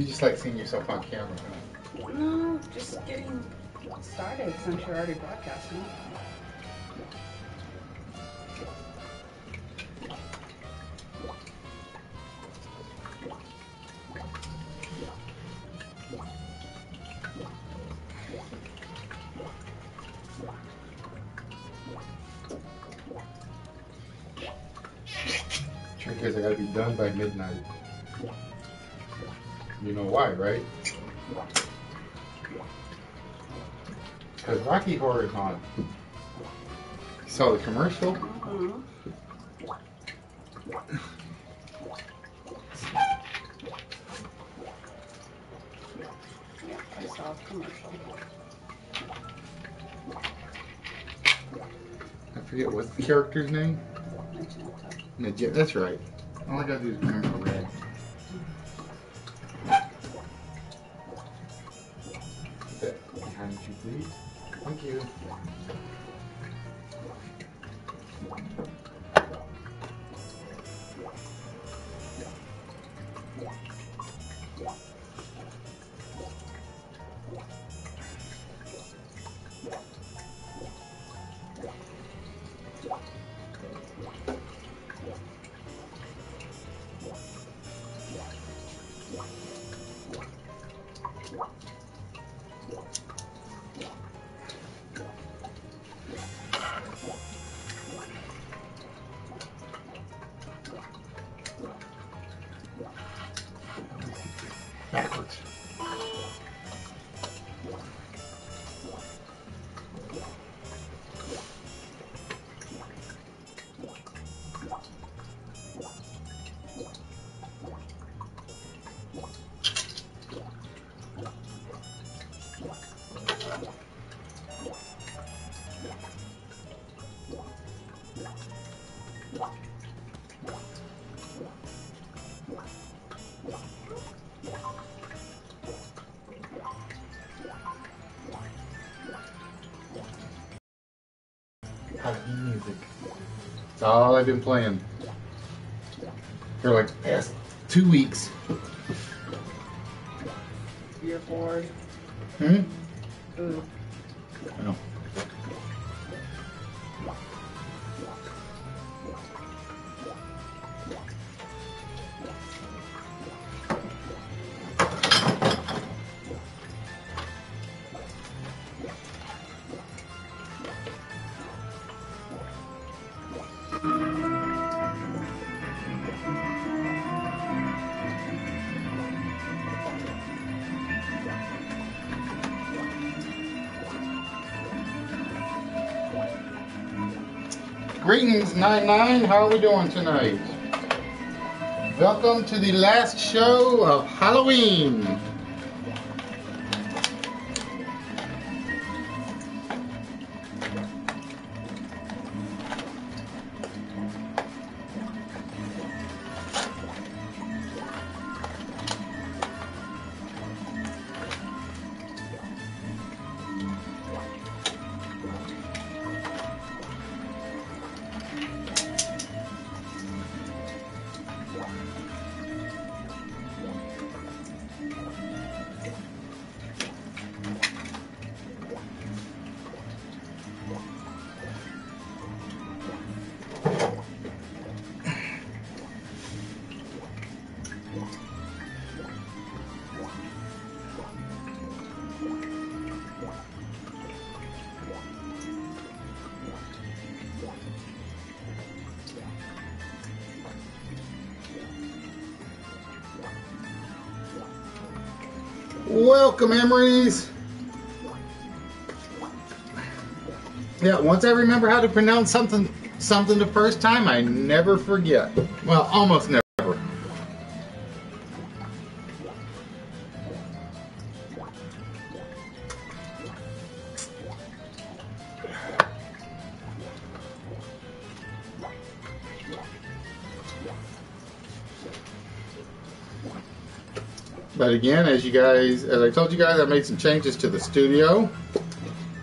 You just like seeing yourself on camera. No, just getting started since you're already broadcasting. Trick is I gotta be done by midnight. You know why, right? Because Rocky Horror is on. You saw the commercial? Mm-hmm. Yeah, I saw the commercial. I forget what's the character's name? Magenta. That's right. All I gotta do is remember red. Behind you, please. Thank you. Backwards. Halloween music. That's all I've been playing for like the past 2 weeks. You're bored. Hmm? Ooh. I know. Greetings, 99. How are we doing tonight? Welcome to the last show of Halloween. Welcome, memories. Yeah, once I remember how to pronounce something the first time, I never forget. Well, almost never. But again, as I told you guys, I made some changes to the studio.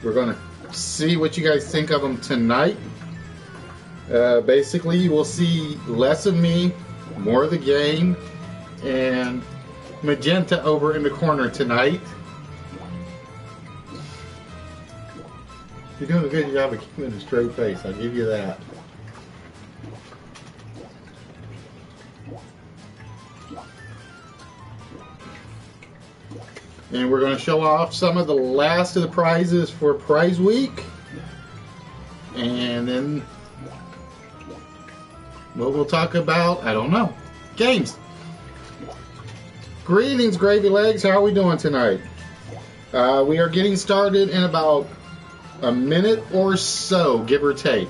We're going to see what you guys think of them tonight. Basically, you will see less of me, more of the game, and Magenta over in the corner tonight. You're doing a good job of keeping a straight face, I'll give you that. And we're going to show off some of the last of the prizes for Prize Week. And then what we'll talk about, I don't know, games. Greetings, Gravy Legs. How are we doing tonight? We are getting started in about a minute or so, give or take.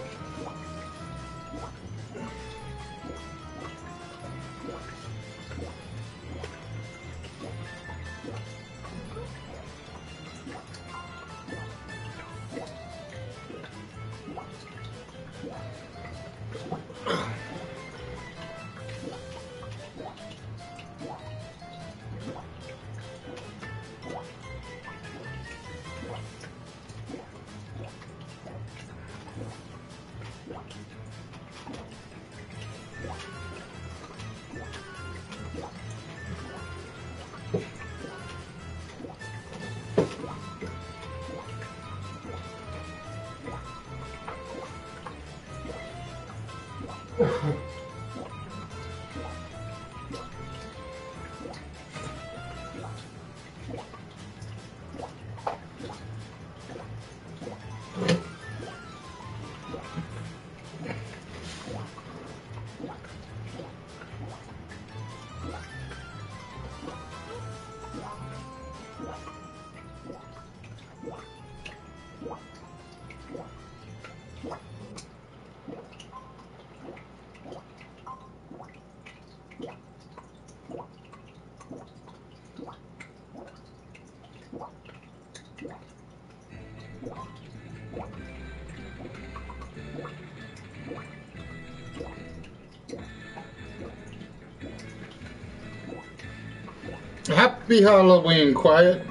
Happy Halloween, Quiet.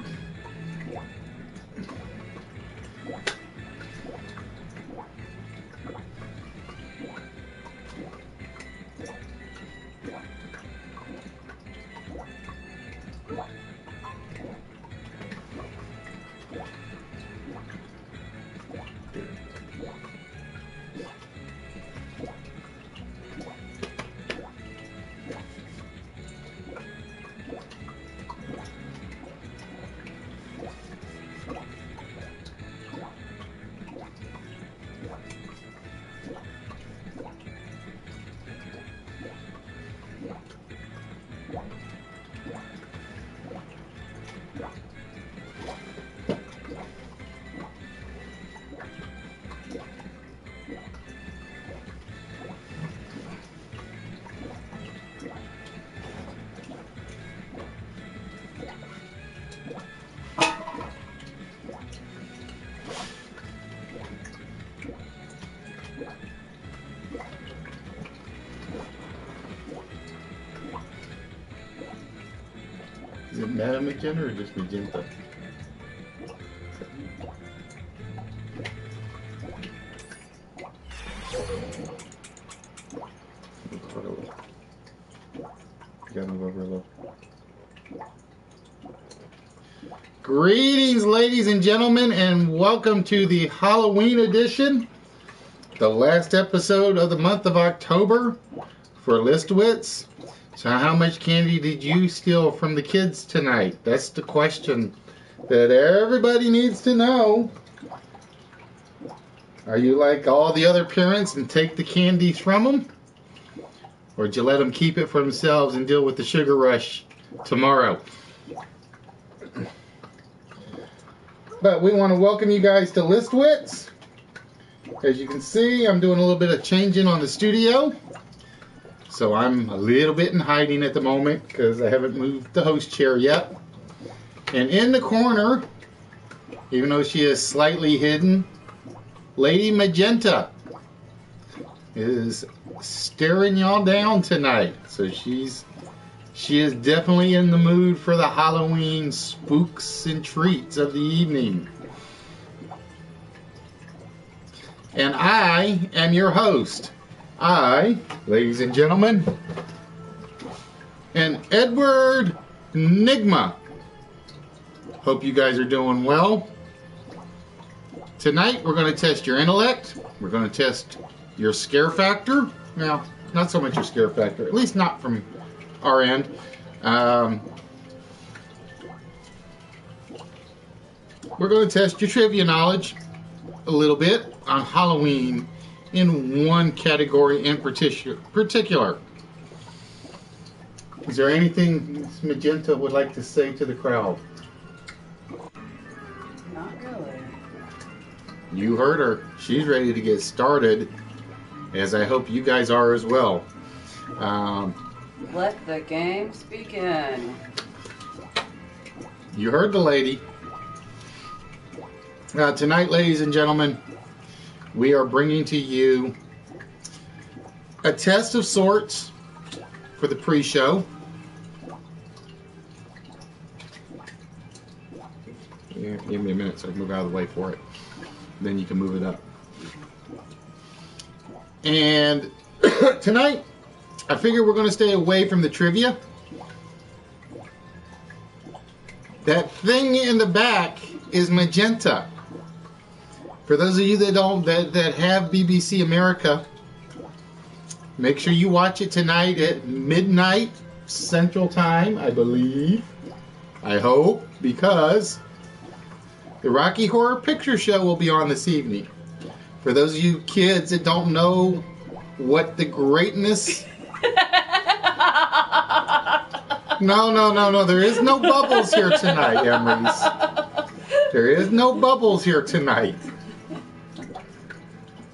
Is it Madam Magenta or just Magenta? Gotta move over a little. Greetings, ladies and gentlemen, and welcome to the Halloween edition, the last episode of the month of October for List Wits. So how much candy did you steal from the kids tonight? That's the question that everybody needs to know. Are you like all the other parents and take the candies from them? Or did you let them keep it for themselves and deal with the sugar rush tomorrow? But we want to welcome you guys to List Wits. As you can see, I'm doing a little bit of changing on the studio. So I'm a little bit in hiding at the moment because I haven't moved the host chair yet. And in the corner, even though she is slightly hidden, Lady Magenta is staring y'all down tonight. So she is definitely in the mood for the Halloween spooks and treats of the evening. And I am your host. Ladies and gentlemen, and Edward Enigma. Hope you guys are doing well. Tonight we're going to test your intellect. We're going to test your scare factor. Well, not so much your scare factor, at least not from our end. We're going to test your trivia knowledge a little bit on Halloween in one category in particular. Is there anything Ms. Magenta would like to say to the crowd? Not really. You heard her. She's ready to get started, as I hope you guys are as well. Let the games begin. You heard the lady. Tonight, ladies and gentlemen, we are bringing to you a test of sorts for the pre-show. Yeah, give me a minute so I can move out of the way for it. Then you can move it up. And tonight, I figure we're going to stay away from the trivia. That thing in the back is magenta. For those of you that don't that have BBC America, make sure you watch it tonight at midnight Central Time, I believe. I hope, because the Rocky Horror Picture Show will be on this evening. For those of you kids that don't know what the greatness... No. There is no bubbles here tonight, Emery's. There is no bubbles here tonight.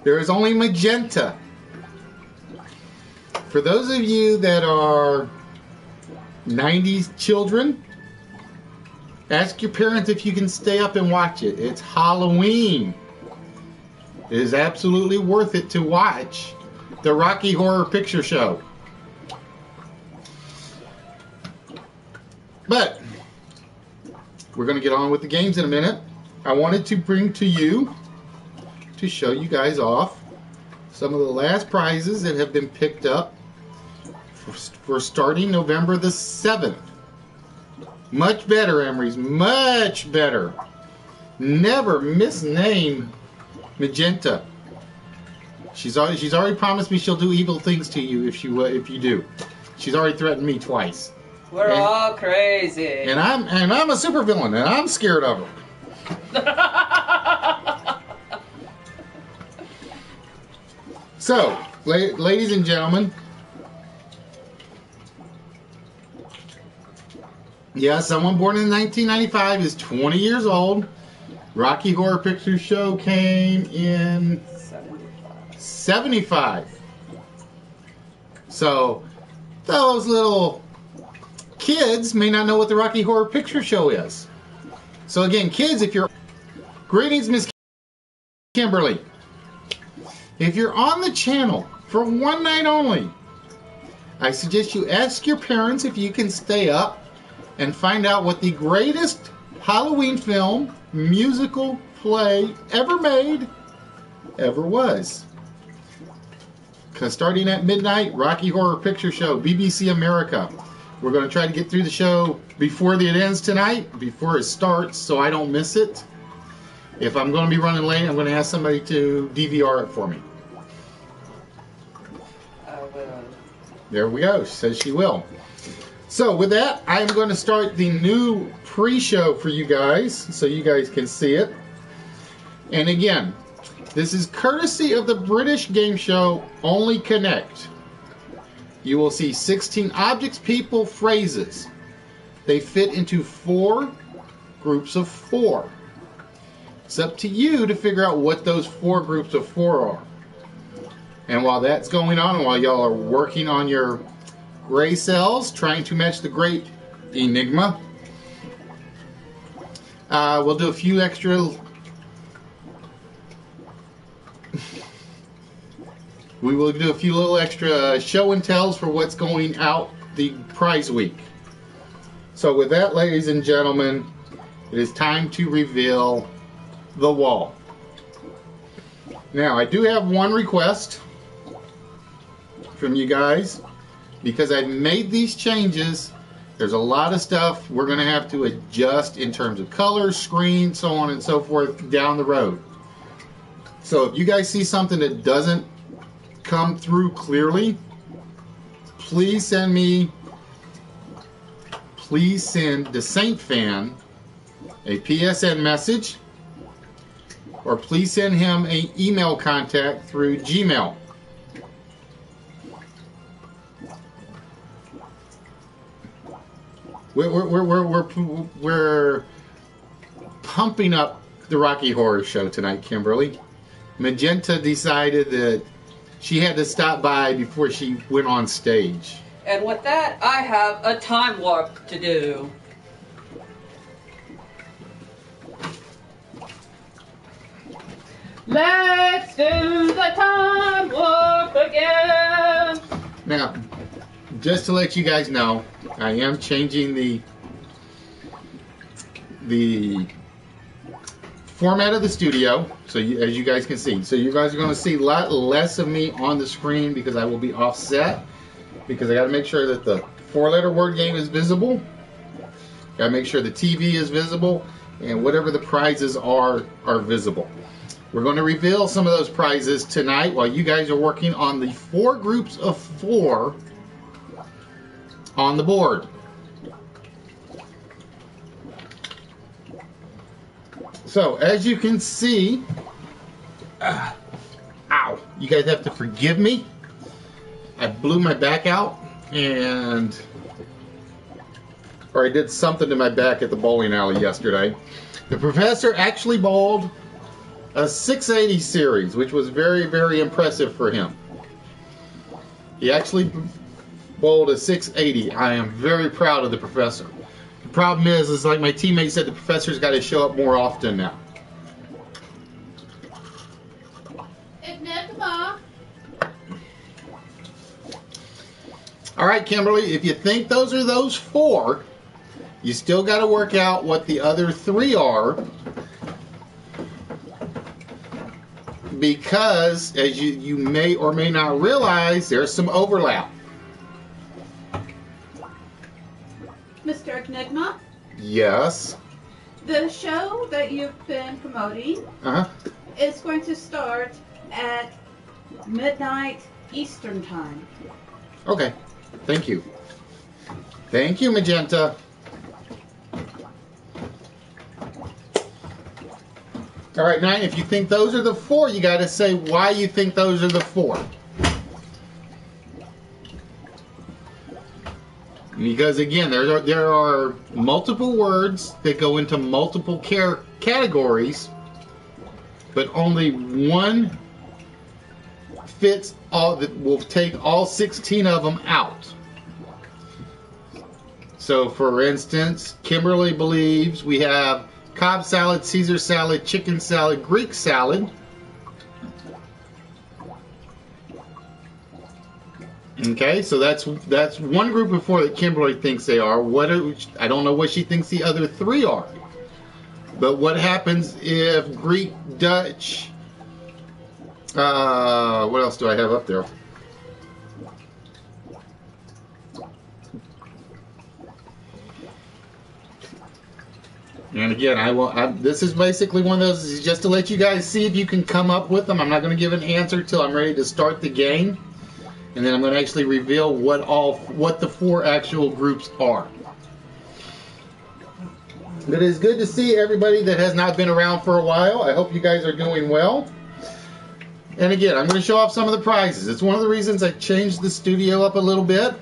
There is only magenta. For those of you that are 90s children, ask your parents if you can stay up and watch it. It's Halloween. It is absolutely worth it to watch the Rocky Horror Picture Show. But we're going to get on with the games in a minute. I wanted to bring to you, to show you guys off, some of the last prizes that have been picked up for starting November the 7th. Much better, Emery's. Much better. Never misname Magenta. She's already promised me she'll do evil things to you if you do. She's already threatened me twice. We're all crazy. And I'm a supervillain, and I'm scared of her. So, ladies and gentlemen, yeah, someone born in 1995 is 20 years old. Rocky Horror Picture Show came in 75. So, those little kids may not know what the Rocky Horror Picture Show is. So again, kids, if you're... Greetings, Miss Kimberly. If you're on the channel for one night only, I suggest you ask your parents if you can stay up and find out what the greatest Halloween film, musical, play ever made, ever was. Because starting at midnight, Rocky Horror Picture Show, BBC America. We're going to try to get through the show before it ends tonight, before it starts, so I don't miss it. If I'm going to be running late, I'm going to ask somebody to DVR it for me. I will. There we go. She says she will. So with that, I'm going to start the new pre-show for you guys, so you guys can see it. And again, this is courtesy of the British game show Only Connect. You will see 16 objects, people, phrases. They fit into 4 groups of 4. It's up to you to figure out what those 4 groups of 4 are. And while that's going on, and while y'all are working on your gray cells, trying to match the great Enigma, we'll do a few extra... We will do a few little extra show and tells for what's going out the prize week. So with that, ladies and gentlemen, it is time to reveal the wall. Now, I do have one request from you guys, because I've made these changes There's a lot of stuff we're going to have to adjust in terms of color, screen, so on and so forth down the road. So if you guys see something that doesn't come through clearly, please send the Saint Fan a PSN message, or please send him an email contact through Gmail. We're pumping up the Rocky Horror Show tonight, Kimberly. Magenta decided that she had to stop by before she went on stage. And with that, I have a time warp to do. Let's do the time warp again. Now, just to let you guys know, I am changing the format of the studio, so as you guys can see. So you guys are going to see a lot less of me on the screen because I will be offset, because I got to make sure that the 4-letter word game is visible. Got to make sure the TV is visible, and whatever the prizes are visible. We're going to reveal some of those prizes tonight while you guys are working on the 4 groups of 4 on the board. So, as you can see, ow, you guys have to forgive me. I blew my back out, or I did something to my back at the bowling alley yesterday. The professor actually bowled a 680 series, which was very, very impressive for him. He actually bowled a 680. I am very proud of the professor. The problem is like my teammate said, the professor's got to show up more often now. All right, Kimberly, if you think those are those 4, you still got to work out what the other 3 are, because as you may or may not realize, there's some overlap. Mr. Enigma? Yes. The show that you've been promoting is going to start at midnight Eastern Time. Okay. Thank you. Thank you, Magenta. All right, 9, if you think those are the 4, you got to say why you think those are the 4. Because again, there are multiple words that go into multiple categories, but only one fits all. That will take all 16 of them out. So, for instance, Kimberly believes we have Cobb salad, Caesar salad, chicken salad, Greek salad. Okay, so that's one group of 4 that Kimberly thinks they are. I don't know what she thinks the other 3 are. But what happens if Greek, Dutch, what else do I have up there? And again, this is basically one of those, just to let you guys see if you can come up with them. I'm not going to give an answer till I'm ready to start the game. And then I'm going to actually reveal what the 4 actual groups are. But it's good to see everybody that has not been around for a while. I hope you guys are doing well. And again, I'm going to show off some of the prizes. It's one of the reasons I changed the studio up a little bit.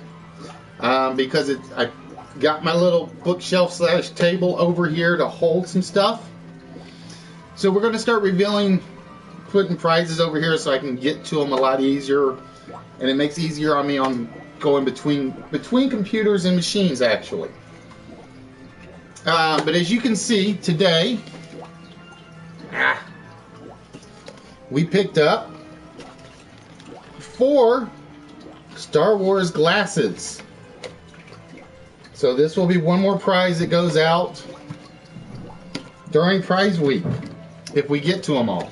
Because I got my little bookshelf / table over here to hold some stuff. So we're going to start putting prizes over here so I can get to them a lot easier. And it makes it easier on me on going between computers and machines, actually. But as you can see, today, we picked up 4 Star Wars glasses. So this will be one more prize that goes out during prize week, if we get to them all.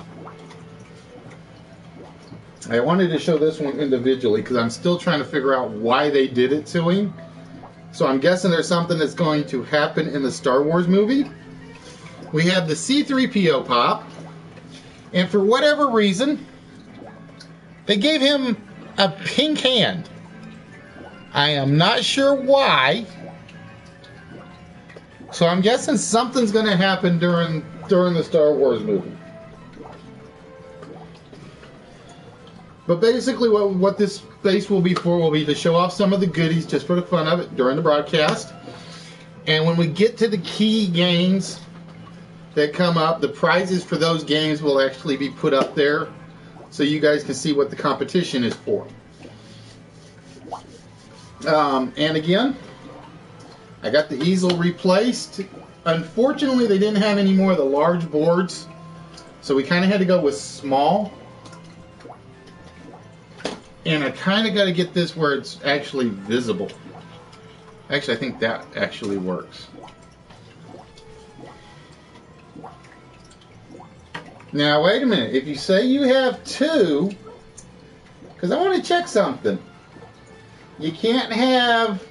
I wanted to show this one individually because I'm still trying to figure out why they did it to him. So I'm guessing there's something that's going to happen in the Star Wars movie. We have the C-3PO pop. And for whatever reason, they gave him a pink hand. I am not sure why. So I'm guessing something's going to happen during the Star Wars movie. But basically what this base will be for will be to show off some of the goodies just for the fun of it during the broadcast. And when we get to the key games that come up, the prizes for those games will actually be put up there so you guys can see what the competition is for. And again, I got the easel replaced. Unfortunately, they didn't have any more of the large boards, so we kind of had to go with small. And I kind of got to get this where it's actually visible. Actually, I think that actually works. Now, wait a minute. If you say you have two, because I want to check something. You can't have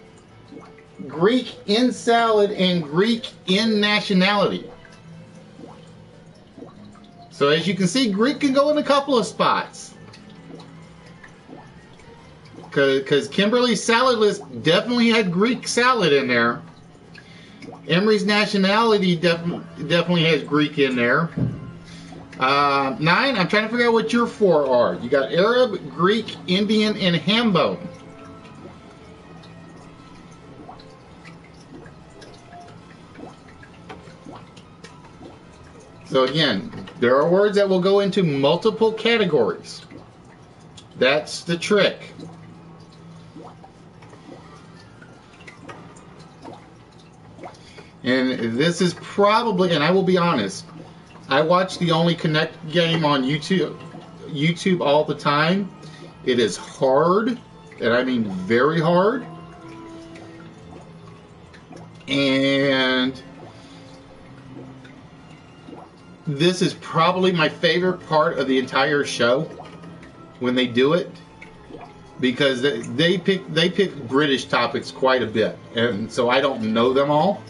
Greek in salad and Greek in nationality. So as you can see, Greek can go in a couple of spots. Because Kimberly's salad list definitely had Greek salad in there. Emery's nationality definitely has Greek in there. 9, I'm trying to figure out what your 4 are. You got Arab, Greek, Indian, and Hambo. So again, there are words that will go into multiple categories. That's the trick. And this is probably, and I will be honest, I watch the Only Connect game on YouTube all the time. It is hard, and I mean very hard. And this is probably my favorite part of the entire show when they do it, because they pick British topics quite a bit, and so I don't know them all.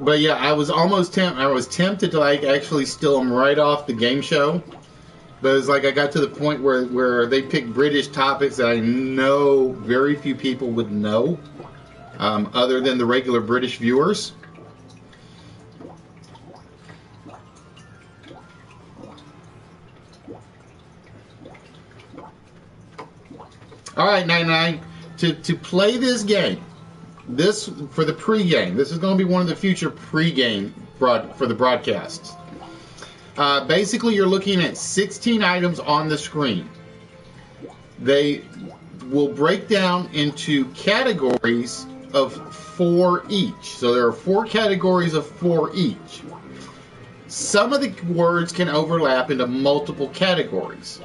But yeah, I was tempted to like actually steal them right off the game show. But it's like I got to the point where they picked British topics that I know very few people would know, other than the regular British viewers. All right, 99. To play this game, this for the pregame. This is going to be one of the future pregame for the broadcasts. Basically, you're looking at 16 items on the screen. They will break down into categories of 4 each. So there are 4 categories of 4 each. Some of the words can overlap into multiple categories.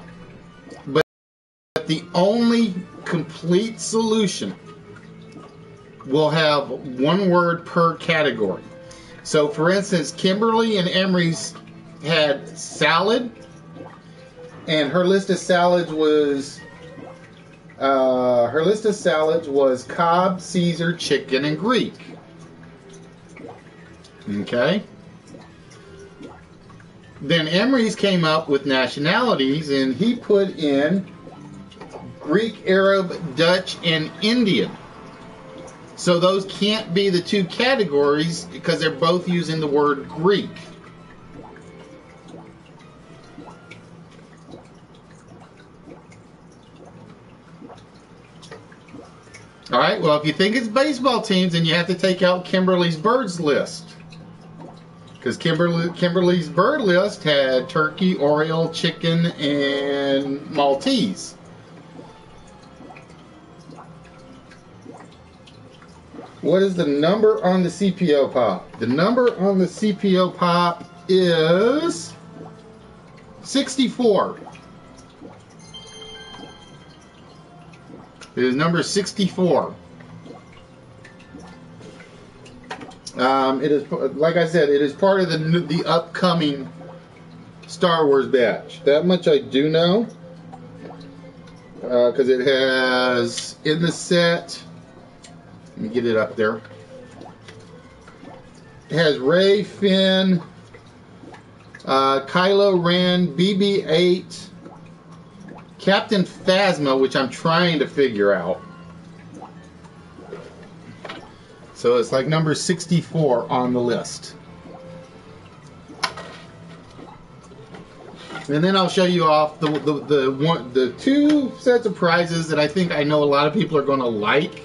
But the only complete solution will have 1 word per category. So for instance, Kimberly and Emery's had salad, and her list of salads was Cobb, Caesar, chicken, and Greek. Okay. Then Emery's came up with nationalities, and he put in Greek, Arab, Dutch, and Indian. So those can't be the 2 categories because they're both using the word Greek. All right, well, if you think it's baseball teams, then you have to take out Kimberly's birds list. Because Kimberly's bird list had turkey, Oriole, chicken, and Maltese. What is the number on the CPO pop? The number on the CPO pop is 64. It is number 64. It is, like I said, it is part of the upcoming Star Wars batch. That much I do know, because it has in the set. Let me get it up there. It has Rey, Finn, Kylo Ren, BB-8, Captain Phasma, which I'm trying to figure out. So it's like number 64 on the list. And then I'll show you off the two sets of prizes that I think I know a lot of people are going to like.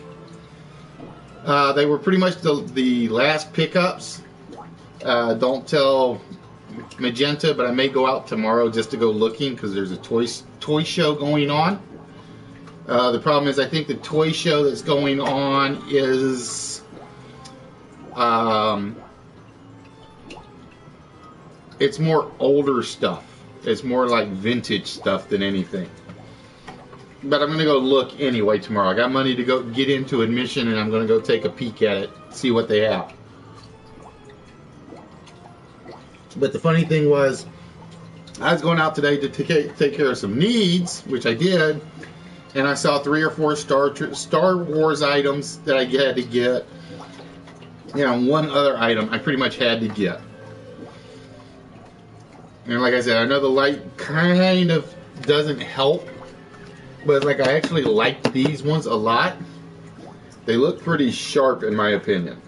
They were pretty much the last pickups. Don't tell Magenta, but I may go out tomorrow just to go looking because there's a toy show going on. The problem is I think the toy show that's going on is it's more older stuff. It's more like vintage stuff than anything. But I'm going to go look anyway tomorrow. I got money to go get into admission, and I'm going to go take a peek at it, see what they have. But the funny thing was, I was going out today to take care of some needs, which I did, and I saw 3 or 4 Star Wars items that I had to get. You know, one other item I pretty much had to get. And like I said, I know the light kind of doesn't help, but like I actually like these ones a lot. They look pretty sharp in my opinion.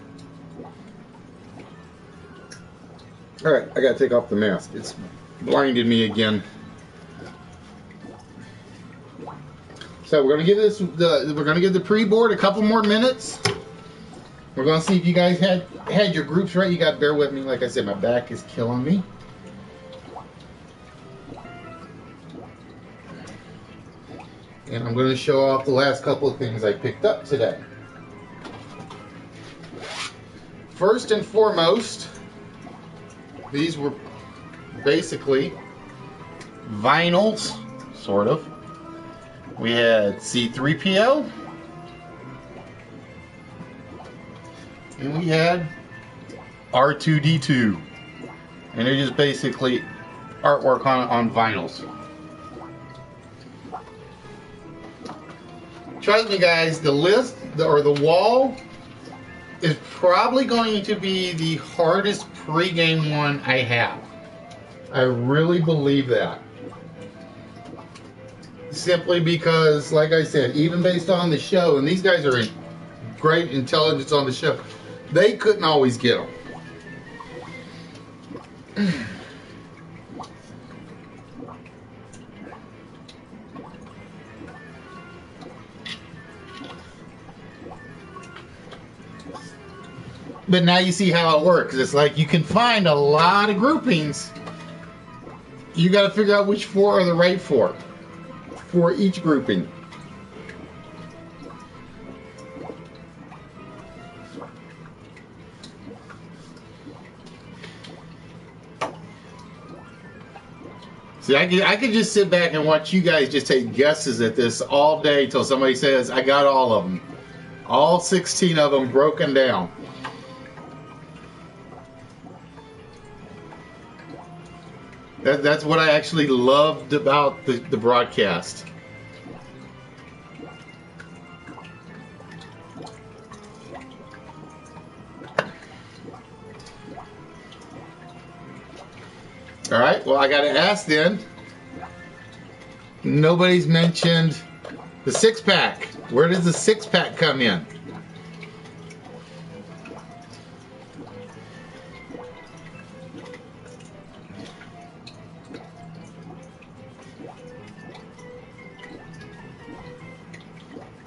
Alright, I gotta take off the mask. It's blinded me again. So we're gonna give the pre-board a couple more minutes. We're gonna see if you guys had your groups right. You gotta bear with me. Like I said, my back is killing me. And I'm going to show off the last couple of things I picked up today. First and foremost, these were basically vinyls, sort of. We had C-3PO. And we had R2-D2. And they're just basically artwork on vinyls. Trust me, guys, the list or the wall is probably going to be the hardest pregame one I have. I really believe that. Simply because, like I said, even based on the show, and these guys are in great intelligence on the show, they couldn't always get them. But now you see how it works. It's like you can find a lot of groupings. You got to figure out which 4 are the right 4 for each grouping. See, I could just sit back and watch you guys just take guesses at this all day till somebody says, I got all of them. All 16 of them broken down. That's what I actually loved about the broadcast. All right, well, I got to ask then. Nobody's mentioned the 6-pack. Where does the 6-pack come in?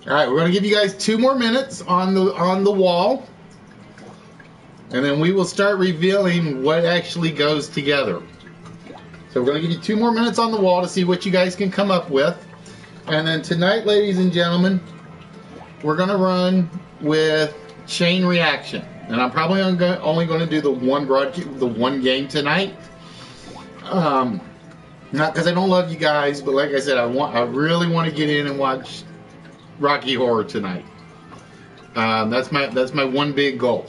All right, we're going to give you guys 2 more minutes on the wall, and then we will start revealing what actually goes together. So we're going to give you 2 more minutes on the wall to see what you guys can come up with. And then tonight, ladies and gentlemen, we're going to run with chain reaction. And I'm probably only going to do the one game tonight. Not because I don't love you guys, but like I said, I really want to get in and watch Rocky Horror tonight. That's my one big goal.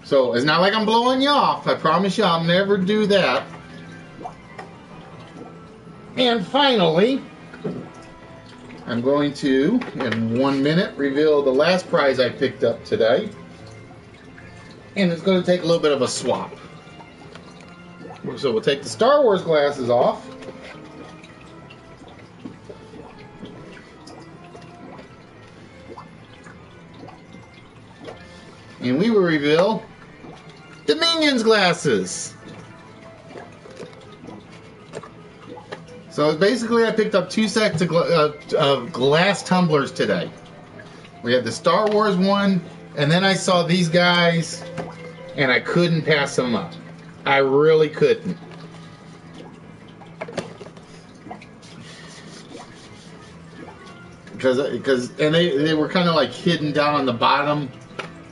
So it's not like I'm blowing you off. I promise you I'll never do that. And finally, I'm going to, in 1 minute, reveal the last prize I picked up today. And it's going to take a little bit of a swap. So we'll take the Star Wars glasses off. And we will reveal the Minions glasses. So basically I picked up 2 sets of glass tumblers today. We had the Star Wars one, and then I saw these guys, and I couldn't pass them up. I really couldn't. Because they were kind of like hidden down on the bottom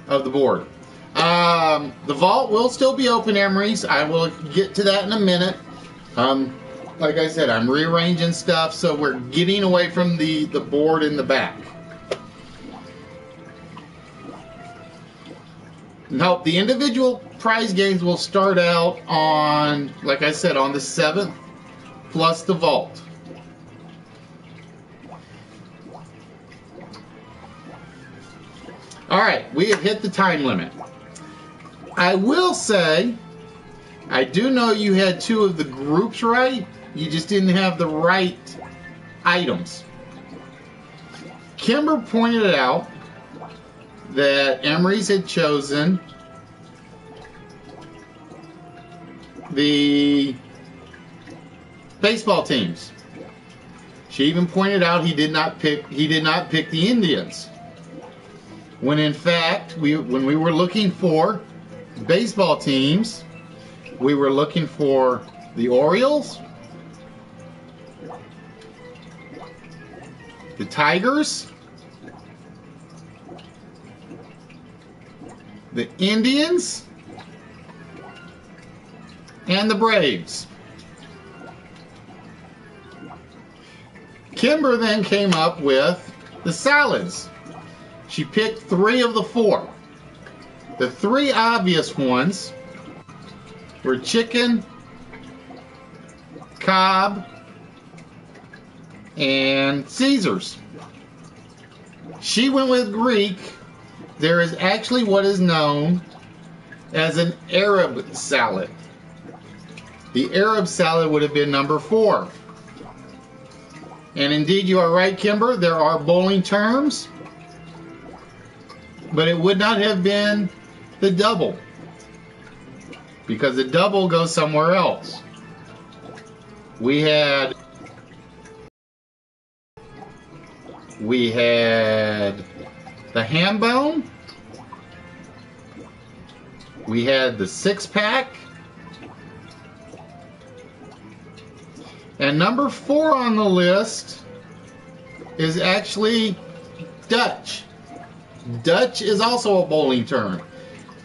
of the board. The vault will still be open, Emery's. I will get to that in a minute. Like I said, I'm rearranging stuff, so we're getting away from the board in the back. Now, the individual prize games will start out on, like I said, on the 7th, plus the vault. Alright, we have hit the time limit. I will say, I do know you had 2 of the groups right. You just didn't have the right items. Kimber pointed out that Emery's had chosen the baseball teams. She even pointed out he did not pick the Indians. When in fact, when we were looking for baseball teams, we were looking for the Orioles, the Tigers, the Indians, and the Braves. Kimber then came up with the salads. She picked 3 of the 4. The 3 obvious ones were chicken, Cobb, and Caesars. She went with Greek. There is actually what is known as an Arab salad. The Arab salad would have been number 4. And indeed, you are right, Kimber. There are bowling terms, but it would not have been the double, because the double goes somewhere else. We had the ham bone. We had the 6-pack. And number 4 on the list is actually Dutch. Dutch is also a bowling term.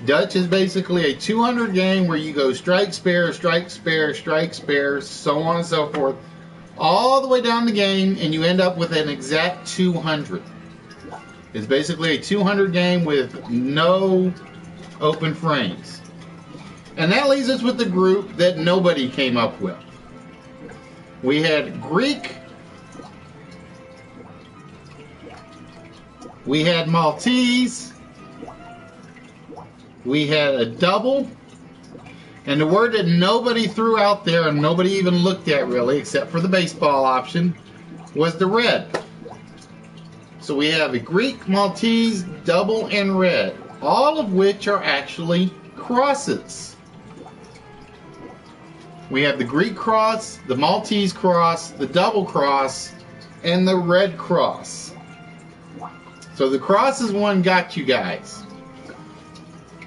Dutch is basically a 200 game where you go strike, spare, strike, spare, strike, spare, so on and so forth, all the way down the game, and you end up with an exact 200. It's basically a 200 game with no open frames. And that leaves us with the group that nobody came up with. We had Greek, we had Maltese, we had a double, and the word that nobody threw out there and nobody even looked at really, except for the baseball option, was the red. So we have a Greek, Maltese, double, and red, all of which are actually crosses. We have the Greek cross, the Maltese cross, the double cross, and the red cross. So the crosses one got you guys.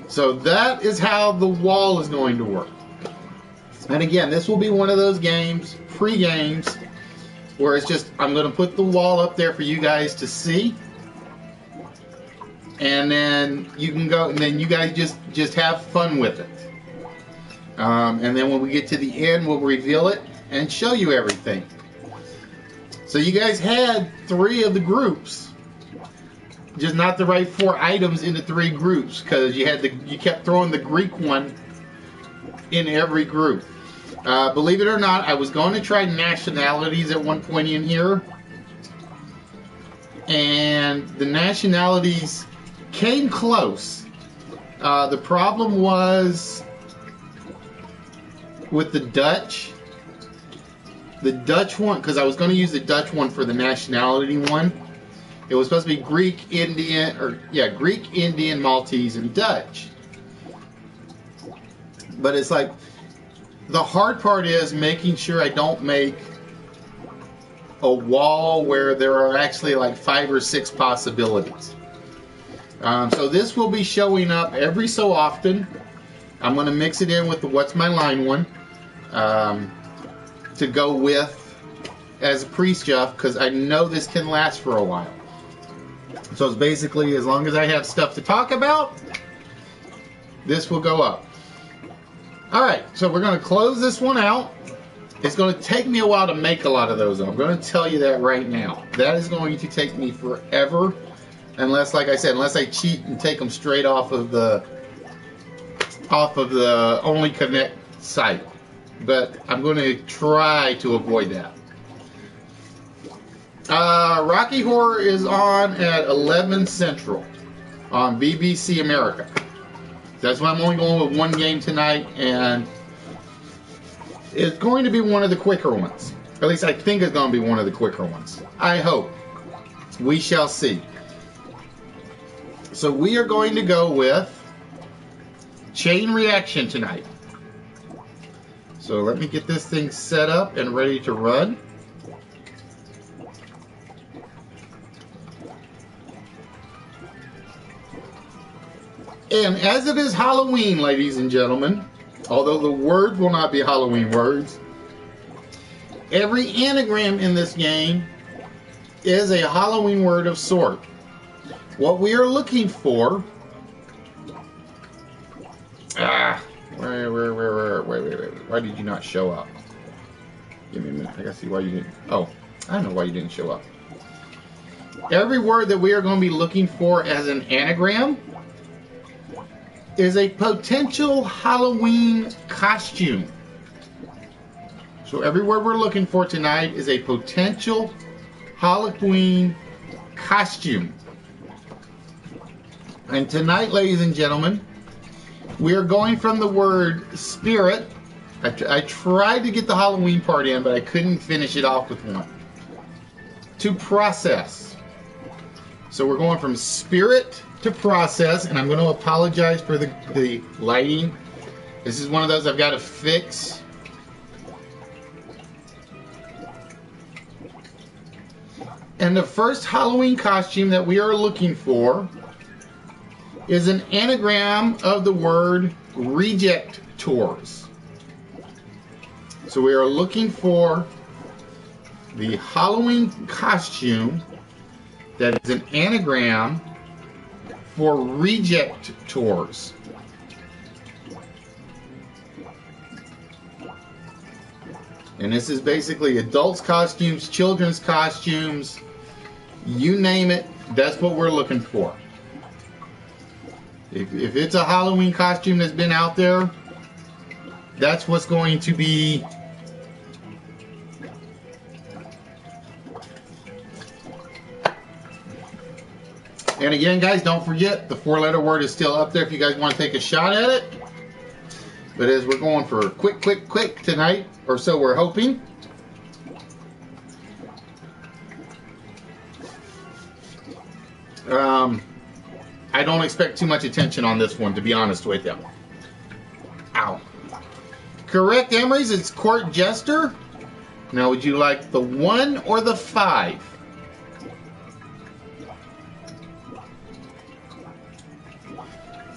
So that is how the wall is going to work. And again, this will be one of those games, free games, where it's just, I'm going to put the wall up there for you guys to see. and then you can go, and then you guys just have fun with it. And then when we get to the end, we'll reveal it and show you everything. So you guys had 3 of the groups, just not the right 4 items into 3 groups, because you kept throwing the Greek one in every group. Believe it or not, I was going to try nationalities at one point in here, and the nationalities came close. The problem was with the Dutch. The Dutch one, because I was going to use the Dutch one for the nationality one. It was supposed to be Greek, Indian, Greek, Indian, Maltese, and Dutch. But it's like, the hard part is making sure I don't make a wall where there are actually like 5 or 6 possibilities. So this will be showing up every so often. I'm going to mix it in with the What's My Line one to go with as a pre-stuff, because I know this can last for a while. So it's basically, as long as I have stuff to talk about, this will go up. Alright, so we're going to close this one out. It's going to take me a while to make a lot of those. I'm going to tell you that right now. That is going to take me forever, unless, like I said, unless I cheat and take them straight off of the Only Connect site. But I'm going to try to avoid that. Rocky Horror is on at 11 Central on BBC America. That's why I'm only going with 1 game tonight, and it's going to be one of the quicker ones. At least I think it's going to be one of the quicker ones. I hope. We shall see. So we are going to go with Chain Reaction tonight. So let me get this thing set up and ready to run. And as it is Halloween, ladies and gentlemen, although the words will not be Halloween words, every anagram in this game is a Halloween word of sort. What we are looking for... Wait. Why did you not show up? Give me a minute. I gotta see why you didn't... Oh, I know why you didn't show up. Every word that we are going to be looking for as an anagram is a potential Halloween costume. So every word we're looking for tonight is a potential Halloween costume. And tonight, ladies and gentlemen, we are going from the word spirit. I tried to get the Halloween part in, but I couldn't finish it off with one. To process. So we're going from spirit to process, and I'm going to apologize for the lighting. This is one of those I've got to fix. And the first Halloween costume that we are looking for is an anagram of the word reject tours. So we are looking for the Halloween costume that is an anagram for reject tours. And this is basically adults costumes, children's costumes, you name it, that's what we're looking for. If it's a Halloween costume that's been out there, that's what's going to be. And again, guys, don't forget, the 4-letter word is still up there if you guys want to take a shot at it. But as we're going for quick tonight, or so we're hoping. I don't expect too much attention on this one, to be honest with you. Ow. Correct, Emery's, it's Court Jester. Now, would you like the 1 or the 5?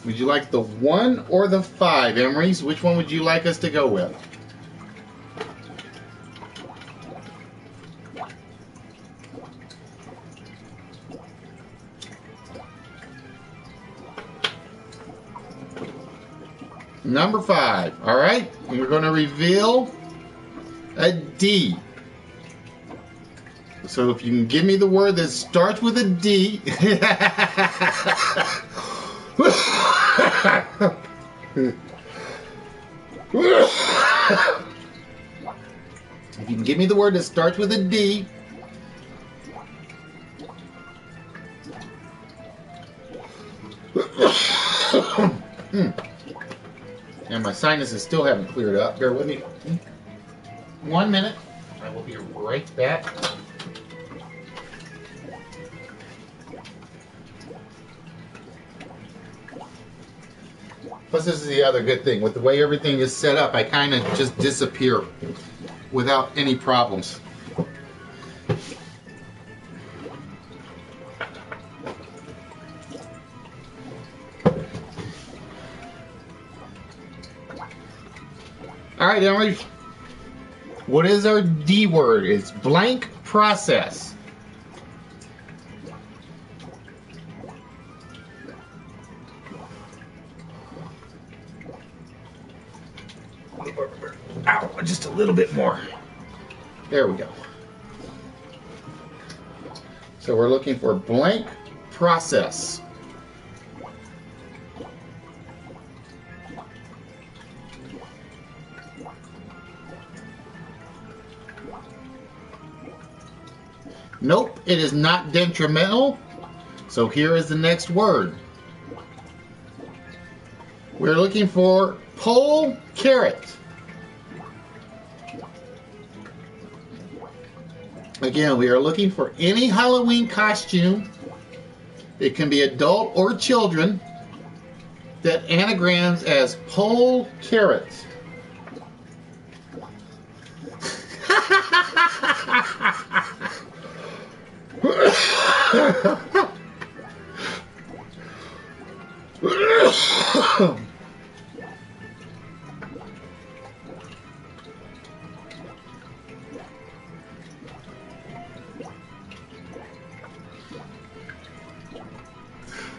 Would you like the 1 or the 5, Emery's? Which one would you like us to go with? Number 5. All right. And we're going to reveal a D. So if you can give me the word that starts with a D. If you can give me the word that starts with a D. And my sinuses still haven't cleared up. Bear with me 1 minute. I will be right back. Plus, this is the other good thing. With the way everything is set up, I kind of just disappear without any problems. All right, Emily. What is our D word? It's blank process. Ow, just a little bit more. There we go. So we're looking for blank process. Nope, it is not detrimental. So here is the next word. We're looking for pole carrot. Again, we are looking for any Halloween costume. It can be adult or children that anagrams as pole carrot.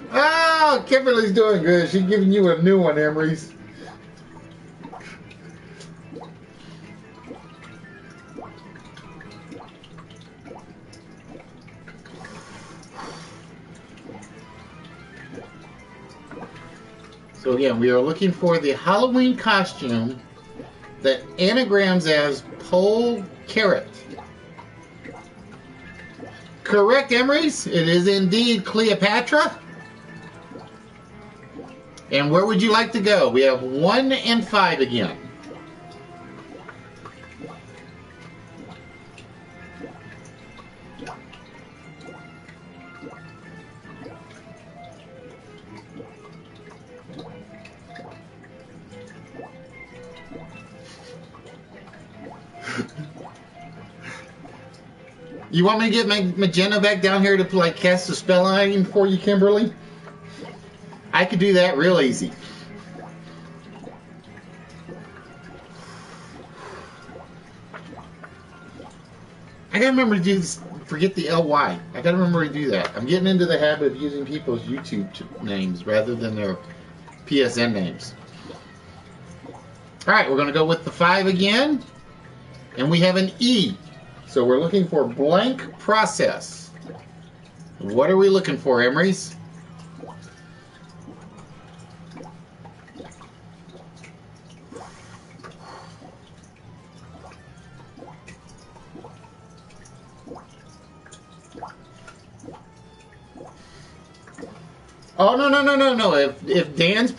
Oh, Kimberly's doing good. She's giving you a new one, Emery's. So again, we are looking for the Halloween costume that anagrams as pole carrot. Correct, Emery's. It is indeed Cleopatra. And where would you like to go? We have 1 and 5 again. You want me to get my magenta back down here to like cast a spell on him for you, Kimberly? I could do that real easy. I gotta remember to do this, forget the LY. I gotta remember to do that. I'm getting into the habit of using people's YouTube names rather than their PSN names. Alright, we're gonna go with the 5 again. And we have an E. So we're looking for blank process. What are we looking for, Emery's? Oh, no. If Dan's